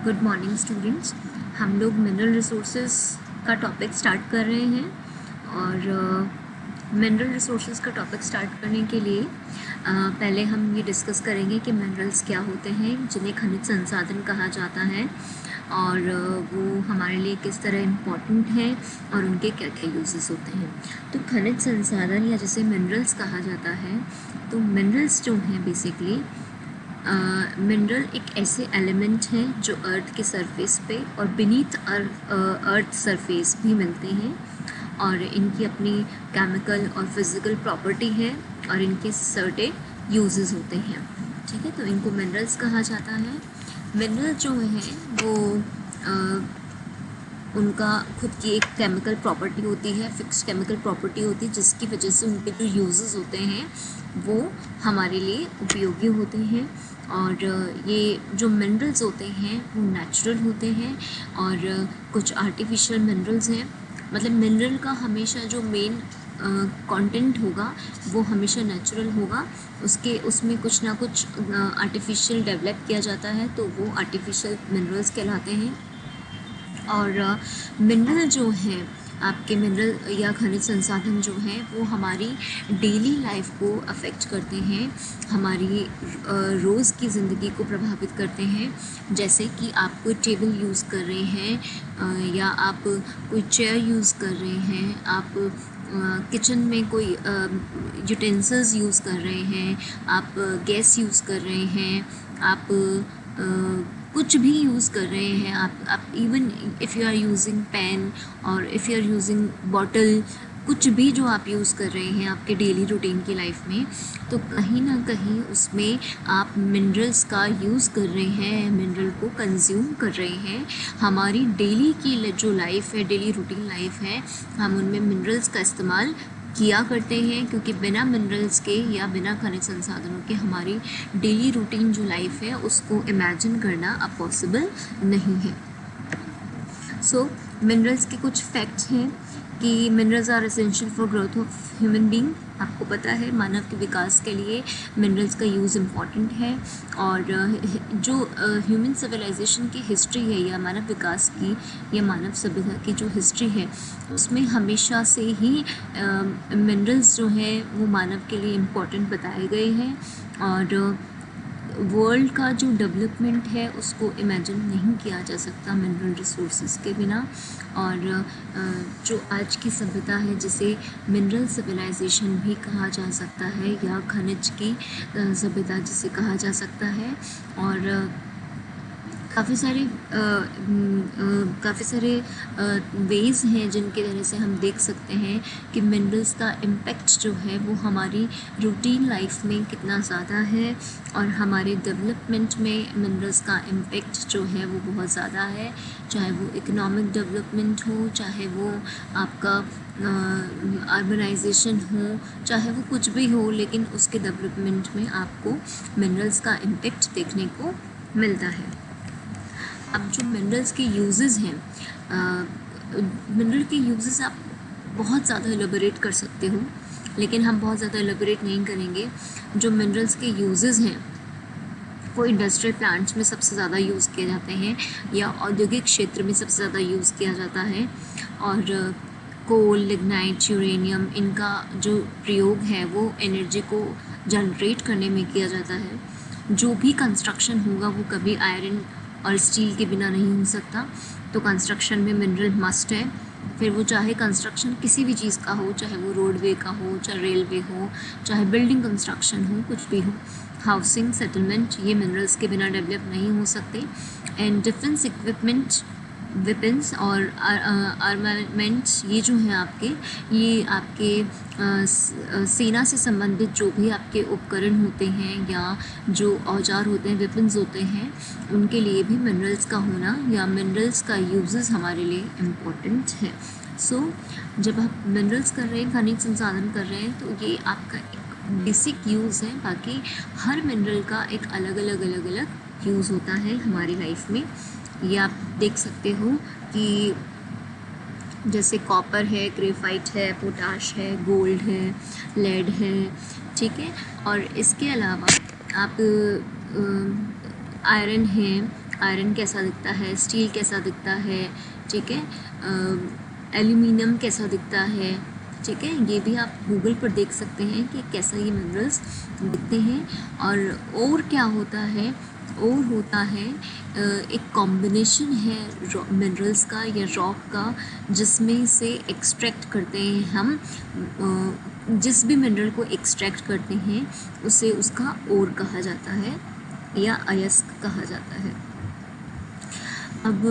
Good morning students. हम लोग mineral resources का टॉपिक स्टार्ट कर रहे हैं और मिनरल रिसोर्सेज का टॉपिक स्टार्ट करने के लिए पहले हम ये डिस्कस करेंगे कि मिनरल्स क्या होते हैं, जिन्हें खनिज संसाधन कहा जाता है और वो हमारे लिए किस तरह इम्पॉर्टेंट हैं और उनके क्या क्या यूजेस होते हैं। तो खनिज संसाधन या जिसे मिनरल्स कहा जाता है, तो मिनरल्स जो हैं बेसिकली मिनरल एक ऐसे एलिमेंट हैं जो अर्थ के सरफेस पे और बीनीथ अर्थ सरफेस भी मिलते हैं और इनकी अपनी केमिकल और फिज़िकल प्रॉपर्टी है और इनके सर्टेन यूजेस होते हैं। ठीक है, तो इनको मिनरल्स कहा जाता है। मिनरल जो हैं वो उनका खुद की एक केमिकल प्रॉपर्टी होती है, फिक्स्ड केमिकल प्रॉपर्टी होती है, जिसकी वजह से उनके जो यूजेस होते हैं वो हमारे लिए उपयोगी होते हैं। और ये जो मिनरल्स होते हैं वो नेचुरल होते हैं और कुछ आर्टिफिशियल मिनरल्स हैं। मतलब मिनरल का हमेशा जो मेन कंटेंट होगा वो हमेशा नेचुरल होगा, उसमें कुछ ना कुछ आर्टिफिशियल डेवलप किया जाता है, तो वो आर्टिफिशियल मिनरल्स कहलाते हैं। और मिनरल जो हैं आपके मिनरल या खनिज संसाधन जो हैं वो हमारी डेली लाइफ को अफेक्ट करते हैं, हमारी रोज़ की ज़िंदगी को प्रभावित करते हैं। जैसे कि आप कोई टेबल यूज़ कर रहे हैं या आप कोई चेयर यूज़ कर रहे हैं, आप किचन में कोई यूटेंसिल्स यूज़ कर रहे हैं, आप गैस यूज़ कर रहे हैं, आप कुछ भी यूज़ कर रहे हैं, आप even if you are using pen और if you are using bottle, कुछ भी जो आप यूज़ कर रहे हैं आपके डेली रूटीन की लाइफ में, तो कहीं ना कहीं उसमें आप मिनरल्स का यूज़ कर रहे हैं, मिनरल को कंज्यूम कर रहे हैं। हमारी डेली की जो लाइफ है, डेली रूटीन लाइफ है, हम उनमें मिनरल्स का इस्तेमाल किया करते हैं, क्योंकि बिना मिनरल्स के या बिना खनिज संसाधनों के हमारी डेली रूटीन जो लाइफ है उसको इमेजिन करना अब पॉसिबल नहीं है। सो मिनरल्स के कुछ फैक्ट्स हैं कि minerals are essential for growth of human being. आपको पता है मानव के विकास के लिए मिनरल्स का यूज़ इम्पॉर्टेंट है। और जो ह्यूमन सिविलाइजेशन की हिस्ट्री है या मानव विकास की या मानव सभ्यता की जो हिस्ट्री है उसमें हमेशा से ही मिनरल्स जो है वो मानव के लिए इम्पॉर्टेंट बताए गए हैं। और वर्ल्ड का जो डेवलपमेंट है उसको इमेजिन नहीं किया जा सकता मिनरल रिसोर्सेज के बिना। और जो आज की सभ्यता है जिसे मिनरल सिविलाइजेशन भी कहा जा सकता है या खनिज की सभ्यता जिसे कहा जा सकता है। और काफ़ी सारे वेज़ हैं जिनके वजह से हम देख सकते हैं कि मिनरल्स का इम्पैक्ट जो है वो हमारी रूटीन लाइफ में कितना ज़्यादा है और हमारे डेवलपमेंट में मिनरल्स का इम्पैक्ट जो है वो बहुत ज़्यादा है। चाहे वो इकोनॉमिक डेवलपमेंट हो, चाहे वो आपका अर्बनाइजेशन हो, चाहे वो कुछ भी हो, लेकिन उसके डेवलपमेंट में आपको मिनरल्स का इम्पैक्ट देखने को मिलता है। अब जो मिनरल्स के यूजेस हैं, मिनरल के यूजेस आप बहुत ज़्यादा एलेबोरेट कर सकते हो, लेकिन हम बहुत ज़्यादा एलेबोरेट नहीं करेंगे। जो मिनरल्स के यूजेस हैं वो इंडस्ट्रियल प्लांट्स में सबसे ज़्यादा यूज़ किए जाते हैं या औद्योगिक क्षेत्र में सबसे ज़्यादा यूज़ किया जाता है। और कोल, लिग्नाइट, यूरेनियम, इनका जो प्रयोग है वो एनर्जी को जनरेट करने में किया जाता है। जो भी कंस्ट्रक्शन होगा वो कभी आयरन और स्टील के बिना नहीं हो सकता, तो कंस्ट्रक्शन में मिनरल मस्ट है। फिर वो चाहे कंस्ट्रक्शन किसी भी चीज़ का हो, चाहे वो रोडवे का हो, चाहे रेलवे हो, चाहे बिल्डिंग कंस्ट्रक्शन हो, कुछ भी हो, हाउसिंग, सेटलमेंट, ये मिनरल्स के बिना डेवलप नहीं हो सकते। एंड डिफेंस इक्विपमेंट, वेपन्स और आर्मामेंट्स, ये जो हैं ये आपके सेना से संबंधित जो भी आपके उपकरण होते हैं या जो औजार होते हैं, वेपन्स होते हैं, उनके लिए भी मिनरल्स का होना या मिनरल्स का यूजेस हमारे लिए इम्पोर्टेंट है। सो जब आप मिनरल्स कर रहे हैं, खनिज संसाधन कर रहे हैं, तो ये आपका एक बेसिक यूज़ है। बाकी हर मिनरल का एक अलग अलग यूज़ होता है हमारी लाइफ में। ये आप देख सकते हो कि जैसे कॉपर है, ग्रेफाइट है, पोटाश है, गोल्ड है, लेड है, ठीक है। और इसके अलावा आप आयरन है, आयरन कैसा दिखता है, स्टील कैसा दिखता है, ठीक है, एल्यूमिनियम कैसा दिखता है, ठीक है, ये भी आप गूगल पर देख सकते हैं कि कैसा ये मिनरल्स दिखते हैं। और क्या होता है, और होता है एक कॉम्बिनेशन है मिनरल्स का या रॉक का, जिसमें से एक्सट्रैक्ट करते हैं हम, जिस भी मिनरल को एक्सट्रैक्ट करते हैं उसे उसका ओर कहा जाता है या अयस्क कहा जाता है। अब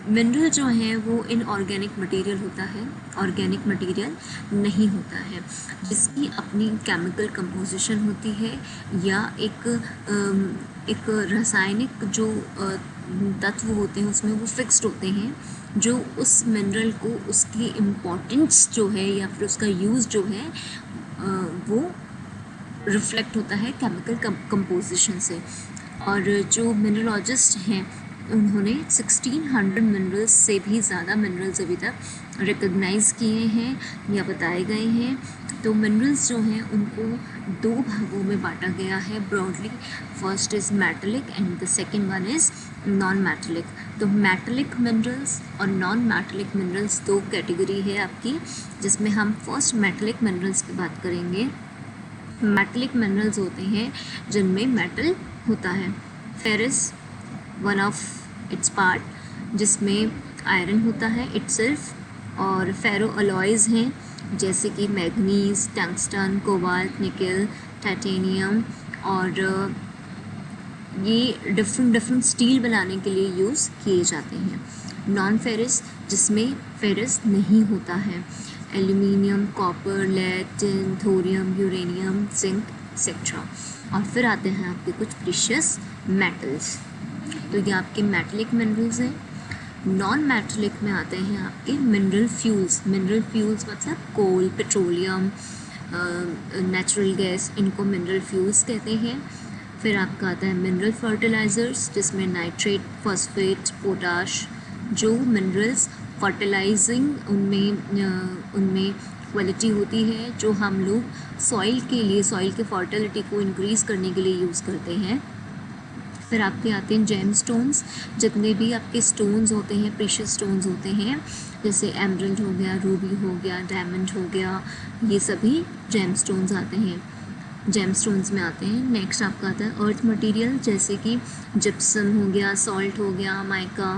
मिनरल जो है वो इनऑर्गेनिक मटेरियल होता है, ऑर्गेनिक मटेरियल नहीं होता है, जिसकी अपनी केमिकल कंपोजिशन होती है या एक रासायनिक जो तत्व होते हैं उसमें वो फिक्स्ड होते हैं, जो उस मिनरल को उसकी इम्पोर्टेंस जो है या फिर उसका यूज़ जो है वो रिफ्लेक्ट होता है केमिकल कंपोजिशन से। और जो मिनरोलॉजिस्ट हैं उन्होंने 1600 मिनरल्स से भी ज़्यादा मिनरल्स अभी तक रिकग्नाइज़ किए हैं या बताए गए हैं। तो मिनरल्स जो हैं उनको दो भागों में बांटा गया है broadly. First is metallic and the second one is non metallic. तो मेटलिक मिनरल्स और नॉन मेटलिक मिनरल्स दो कैटेगरी है आपकी, जिसमें हम फर्स्ट मेटलिक मिनरल्स की बात करेंगे। मेटलिक मिनरल्स होते हैं जिनमें मेटल होता है। Ferrous one of its part, जिसमें आयरन होता है इटसेल्फ, और फेरो अलॉयज़ हैं जैसे कि मैग्नीज, टंगस्टन, कोबाल्ट, निकल, टाइटेनियम, और ये डिफरेंट स्टील बनाने के लिए यूज़ किए जाते हैं। नॉन फेरस, जिसमें फेरस नहीं होता है, aluminium, copper, lead, tin, thorium, uranium, zinc etcetera. और फिर आते हैं आपके कुछ प्रीशियस मेटल्स। तो ये आपके मेटलिक मिनरल्स हैं। नॉन मेटलिक में आते हैं आपके मिनरल फ्यूल्स। मिनरल फ्यूल्स मतलब कोल, पेट्रोलियम, नेचुरल गैस, इनको मिनरल फ्यूल्स कहते हैं। फिर आपका आता है मिनरल फर्टिलाइज़र्स, जिसमें नाइट्रेट, फॉस्फेट, पोटाश, जो मिनरल्स फर्टिलाइजिंग उनमें क्वालिटी होती है, जो हम लोग सॉइल के फर्टिलिटी को इंक्रीज़ करने के लिए यूज़ करते हैं। फिर आपके आते हैं जेम स्टोन्स। जितने भी आपके स्टोन्स होते हैं, प्रीशियस स्टोन्स होते हैं, जैसे एमरल्ड हो गया, रूबी हो गया, डायमंड हो गया, ये सभी जेम स्टोन्स आते हैं, जेम स्टोन्स में आते हैं। नेक्स्ट आपका आता है अर्थ मटेरियल, जैसे कि जिप्सम हो गया, सॉल्ट हो गया, माइका,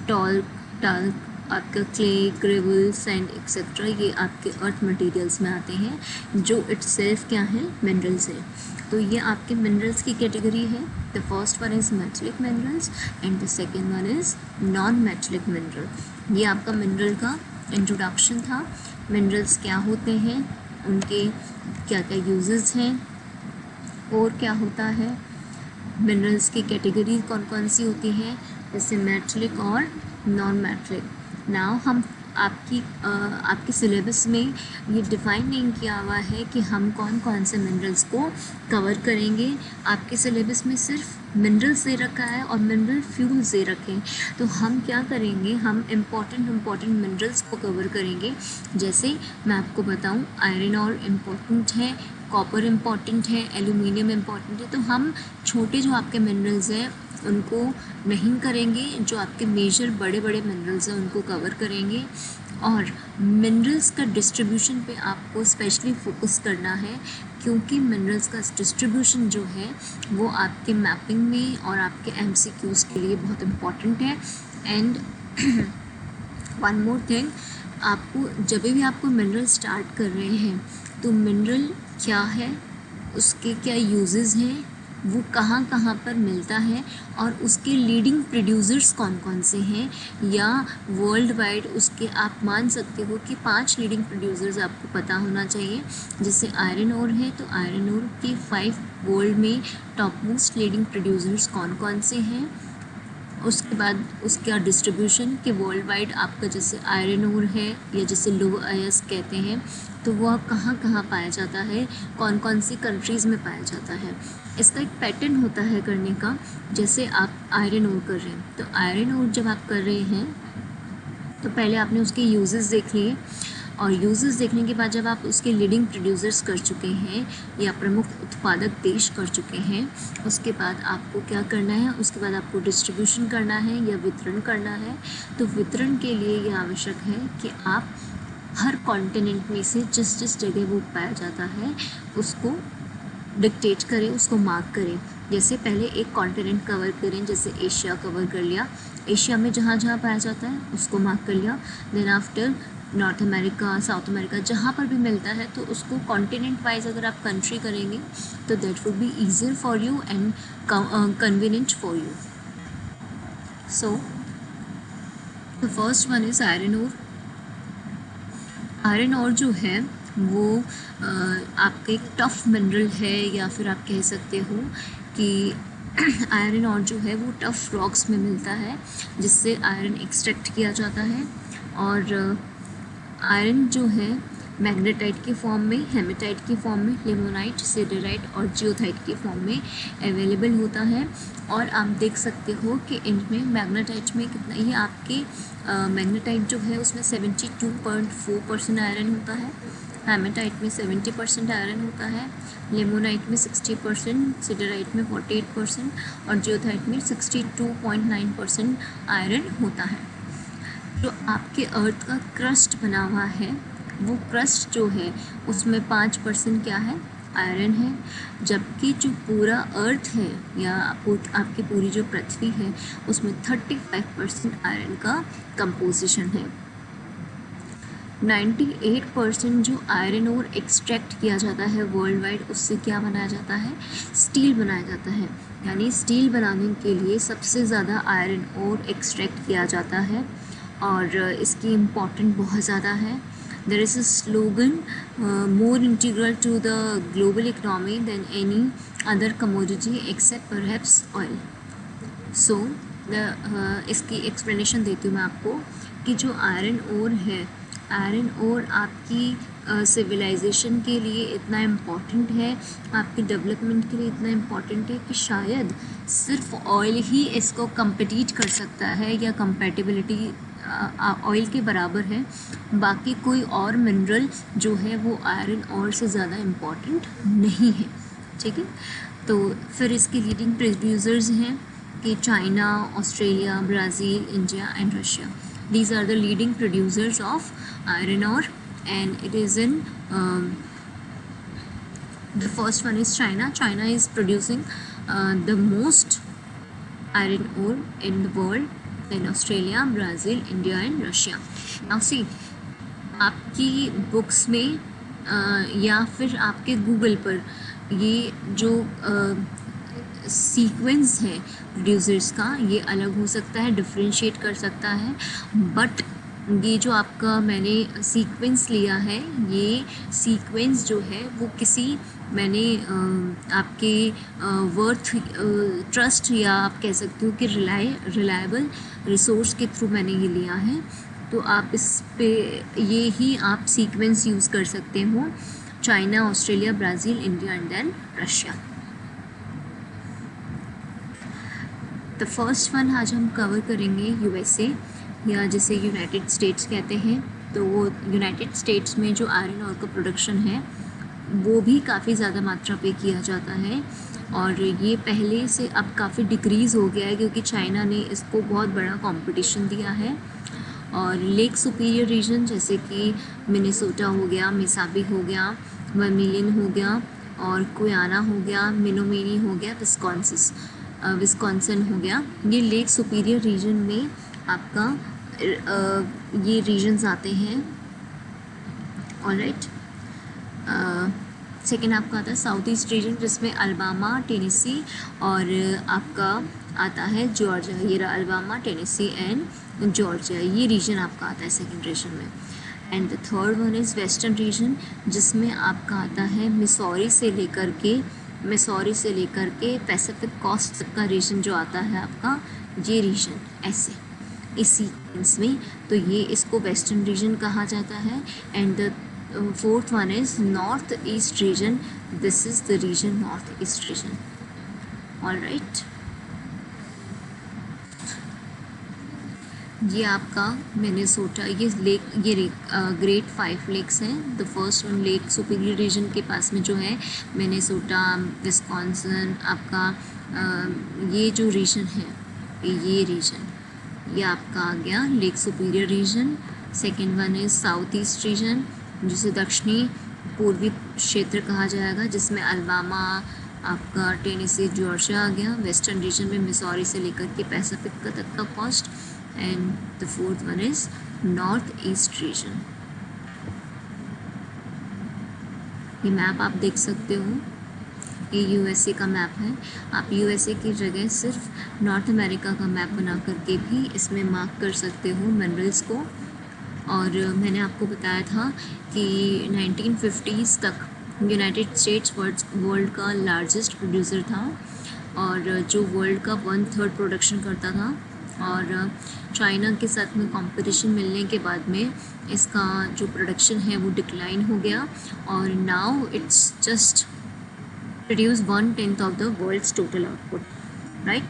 टाल्क, आपका क्ले, ग्रेवल, सैंड एक्सेट्रा, ये आपके अर्थ मटेरियल्स में आते हैं, जो इटसेल्फ क्या है, मिनरल्स है। तो ये आपके मिनरल्स की कैटेगरी है। The first one is metallic minerals and the second one is non metallic mineral. ये आपका मिनरल का इंट्रोडक्शन था। मिनरल्स क्या होते हैं, उनके क्या क्या यूजेस हैं और क्या होता है, मिनरल्स की कैटेगरी कौन कौन सी होती हैं, जैसे मेटलिक और नॉन मेटलिक। नाउ हम आपके सिलेबस में ये डिफ़ाइन नहीं किया हुआ है कि हम कौन कौन से मिनरल्स को कवर करेंगे। आपके सिलेबस में सिर्फ मिनरल्स दे रखा है और मिनरल फ्यूल्स दे रखे हैं। तो हम क्या करेंगे, हम इम्पॉर्टेंट मिनरल्स को कवर करेंगे। जैसे मैं आपको बताऊं, आयरन और इम्पॉर्टेंट है, कॉपर इम्पॉर्टेंट है, एल्यूमिनियम इम्पॉर्टेंट है। तो हम छोटे जो आपके मिनरल्स हैं उनको नहीं करेंगे, जो आपके मेजर बड़े मिनरल्स हैं उनको कवर करेंगे। और मिनरल्स का डिस्ट्रीब्यूशन पे आपको स्पेशली फोकस करना है, क्योंकि मिनरल्स का डिस्ट्रीब्यूशन जो है वो आपके मैपिंग में और आपके MCQs के लिए बहुत इम्पॉर्टेंट है। एंड वन मोर थिंग, आपको जब भी आपको मिनरल स्टार्ट कर रहे हैं तो मिनरल क्या है, उसके क्या यूजेस हैं, वो कहाँ कहाँ पर मिलता है, और उसके लीडिंग प्रोड्यूसर्स कौन कौन से हैं, या वर्ल्ड वाइड उसके आप मान सकते हो कि 5 लीडिंग प्रोड्यूसर्स आपको पता होना चाहिए। जैसे आयरन ओर है तो आयरन ओर के 5 वर्ल्ड में टॉप मोस्ट लीडिंग प्रोड्यूसर्स कौन कौन से हैं। उसके बाद उसका डिस्ट्रीब्यूशन के वर्ल्ड वाइड आपका, जैसे आयरन ओर है या जैसे लो अयस्क कहते हैं, तो वह कहाँ कहाँ पाया जाता है, कौन कौन सी कंट्रीज़ में पाया जाता है। इसका एक पैटर्न होता है करने का। जैसे आप आयरन ओर कर रहे हैं, तो आयरन ओर जब आप कर रहे हैं तो पहले आपने उसके यूजेस देख लिए। और यूजेस देखने के बाद जब आप उसके लीडिंग प्रोड्यूसर्स कर चुके हैं या प्रमुख उत्पादक देश कर चुके हैं, उसके बाद आपको क्या करना है, उसके बाद आपको डिस्ट्रीब्यूशन करना है या वितरण करना है। तो वितरण के लिए ये आवश्यक है कि आप हर कॉन्टिनेंट में से जिस जिस जगह वो पाया जाता है उसको डिक्टेट करें, उसको मार्क करें। जैसे पहले एक कॉन्टिनेंट कवर करें, जैसे एशिया कवर कर लिया, एशिया में जहाँ जहाँ पाया जाता है उसको मार्क कर लिया। Then after North America, South America, जहाँ पर भी मिलता है तो उसको कॉन्टिनेंट वाइज अगर आप कंट्री करेंगे तो that would be easier for you and convenient for you. So the first one is iron ore. Iron ore जो है वो आपका एक टफ़ मिनरल है, या फिर आप कह सकते हो कि आयरन ओर जो है वो टफ़ रॉक्स में मिलता है, जिससे आयरन एक्सट्रैक्ट किया जाता है। और आयरन जो है मैग्नेटाइट के फॉर्म में, हेमेटाइट के फॉर्म में, लिमोनाइट, सिडराइट और जियोथाइट के फॉर्म में अवेलेबल होता है। और आप देख सकते हो कि इनमें मैग्नेटाइट में कितना, ये आपके मैग्नेटाइट जो है उसमें 72.4% आयरन होता है, हेमेटाइट में 70% आयरन होता है, लिमोनाइट में 60%, सिडराइट में 48% और जियोथाइट में 62.9% आयरन होता है। जो आपके अर्थ का क्रस्ट बना हुआ है, वो क्रस्ट जो है उसमें 5% क्या है, आयरन है। जबकि जो पूरा अर्थ है या आपकी पूरी जो पृथ्वी है उसमें 35% आयरन का कंपोजिशन है। 98% जो आयरन और एक्सट्रैक्ट किया जाता है वर्ल्ड वाइड, उससे क्या बनाया जाता है, स्टील बनाया जाता है। यानी स्टील बनाने के लिए सबसे ज़्यादा आयरन और एक्सट्रैक्ट किया जाता है और इसकी इम्पोर्टेंट बहुत ज़्यादा है। There is a slogan more integral to the global economy than any other commodity except perhaps oil. So इसकी एक्सप्लेनेशन देती हूँ मैं आपको कि जो आयरन ओर है, आयरन ओर आपकी सिविलाइजेशन के लिए इतना इम्पॉर्टेंट है, आपकी डेवलपमेंट के लिए इतना इम्पॉर्टेंट है कि शायद सिर्फ ऑयल ही इसको कम्पीट कर सकता है या कंपैटिबिलिटी ऑयल के बराबर है। बाकी कोई और मिनरल जो है वो आयरन ओर से ज़्यादा इम्पॉर्टेंट नहीं है। ठीक है, तो फिर इसके लीडिंग प्रोड्यूसर्स हैं कि China, Australia, Brazil, India and Russia. These are the leading producers of iron ore, and it is in the first one is China. China is producing the most iron ore in the world. Then Australia, Brazil, India and Russia. Now see, आपकी books में या फिर आपके Google पर ये जो sequence है producers का, ये अलग हो सकता है, डिफरेंशिएट कर सकता है, बट ये जो आपका मैंने सीक्वेंस लिया है, ये सीक्वेंस जो है वो किसी मैंने आपके वर्थ ट्रस्ट या आप कह सकते हो कि रिलायबल रिसोर्स के थ्रू मैंने ये लिया है। तो आप इस पे ये ही आप सीक्वेंस यूज़ कर सकते हो, China, Australia, Brazil, India and then Russia. The first one आज हम कवर करेंगे यूएसए, या जिसे यूनाइटेड स्टेट्स कहते हैं। तो वो यूनाइटेड स्टेट्स में जो आयरन ओर का प्रोडक्शन है वो भी काफ़ी ज़्यादा मात्रा पे किया जाता है, और ये पहले से अब काफ़ी डिक्रीज़ हो गया है क्योंकि चाइना ने इसको बहुत बड़ा कंपटीशन दिया है। और लेक सुपीरियर रीजन जैसे कि मिनेसोटा हो गया, मिसाबी हो गया, वर्मिलियन हो गया और कुयाना हो गया, मिनोमिनी हो गया, विस्कॉन्सिन हो गया, ये लेक सुपीरियर रीजन में आपका ये रीजन्स आते हैं। ऑलराइट, सेकेंड आपका आता है साउथ ईस्ट रीजन, जिसमें अल्बामा, टेनेसी और आपका आता है जॉर्जिया। ये रहा अल्बामा, टेनेसी एंड जॉर्जिया, ये रीजन आपका आता है सेकेंड रीजन में। And the third one is western region, जिसमें आपका आता है मिसौरी से लेकर के पैसिफिक कोस्ट तक का रीजन जो आता है आपका, ये रीजन ऐसे इस सीक्वेंस में, तो ये इसको वेस्टर्न रीजन कहा जाता है। And the fourth one is north east region, this is the region north east region. Alright, ये आपका मिनेसोटा, ये ग्रेट 5 लेक्स हैं। The first one Lake Superior region के पास में जो है मिनेसोटा, विस्कॉन्सिन, आपका ये जो रीजन है, ये रीजन ये आपका आ गया Lake Superior region. Second one is south east region, जिसे दक्षिणी पूर्वी क्षेत्र कहा जाएगा, जिसमें अल्बामा, आपका टेनेसी, जॉर्जिया आ गया। वेस्टर्न रीजन में मिसौरी से लेकर के पैसिफिक तक का coast. And the fourth one is north east region. ये मैप आप देख सकते हो, ये यूएसए का मैप है। आप यूएसए की जगह सिर्फ नॉर्थ अमेरिका का मैप बना करके भी इसमें मार्क कर सकते हो मिनरल्स को। और मैंने आपको बताया था कि 1950s तक यूनाइटेड स्टेट्स वर्ल्ड का लार्जेस्ट प्रोड्यूसर था, और जो वर्ल्ड का 1/3 प्रोडक्शन करता था। और चाइना के साथ में कंपटीशन मिलने के बाद में इसका जो प्रोडक्शन है वो डिक्लाइन हो गया, और now it's just produce 1/10 of the world's total output, right.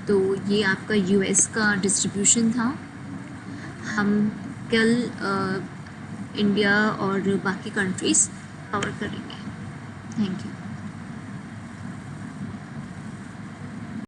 तो ये आपका यूएस का डिस्ट्रीब्यूशन था। हम कल इंडिया और बाकी कंट्रीज़ कवर करेंगे। Thank you.